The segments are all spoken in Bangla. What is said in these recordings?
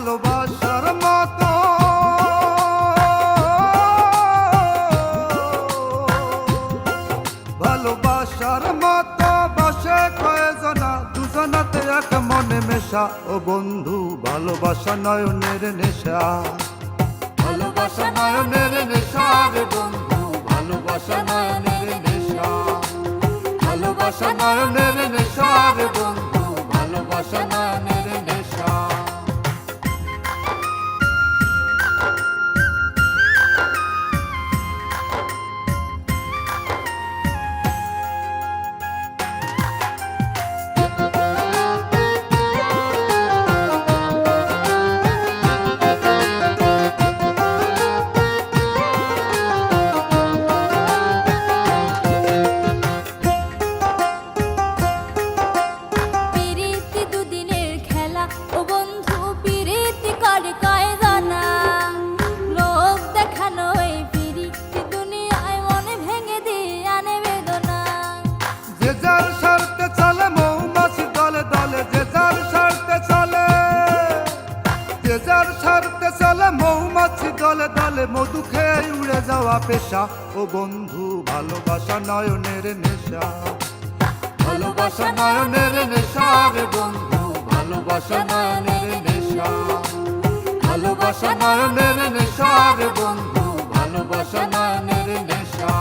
ভালোবাসার মতো ভালোবাসার মতো বসে কয়জনা দুজনাতে এক মনে মেশা ও বন্ধু ভালোবাসা নয়নের নেশা ভালোবাসা নয়নের নেশা রে বন্ধু ভালোবাসা নয়নের নেশা ভালোবাসা নয়নের নেশা রে বন্ধু ভালোবাসা নয়নের নেশা মৌমাছি দলে দলে মধু খেয়ে উড়ে যাওয়া পেশা ও বন্ধু ভালোবাসা নয়নের নেশা ভালোবাসা নয়নের নেশা রে বন্ধু ভালোবাসা নয়নের নেশা ভালোবাসা নয়নের নেশা রে বন্ধু ভালোবাসা নয়নের নেশা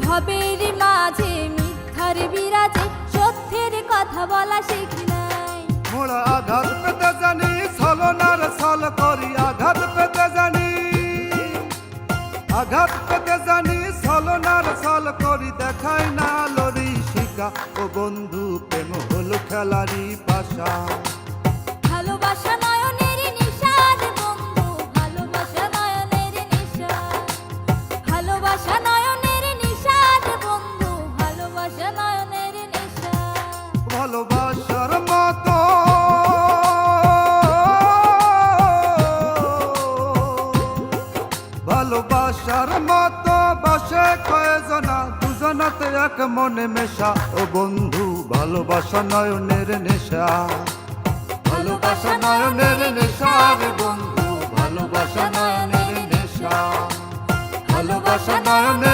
ভবের মাঝে মিথ্যার বিরাজে সত্যের কথা বলা শিখি নাই মোরা আঘাত পেতে জানি ছলনার ছল করি আঘাত পেতে জানি আঘাত পেতে জানি ছলনার ছল করি দেখাই না লরি শিকা ও বন্ধু প্রেম হলো খেলারি পাশা ভালোবাসা নয়নের নেশা রে বন্ধু ভালোবাসা নয়নের নেশা ভালোবাসা নয়নের নেশা রে বন্ধু ভালোবাসা নয়নের নেশা ভালোবাসার মতো ভালোবাসার মতো বসে কয়জনা দুজনাতে এক মনে মেশা ও বন্ধু ভালোবাসা নয়নের নেশা ভালোবাসা নয়নের নেশা রে বন্ধু ভালোবাসা নয়নের নেশা ভালোবাসা নয়নের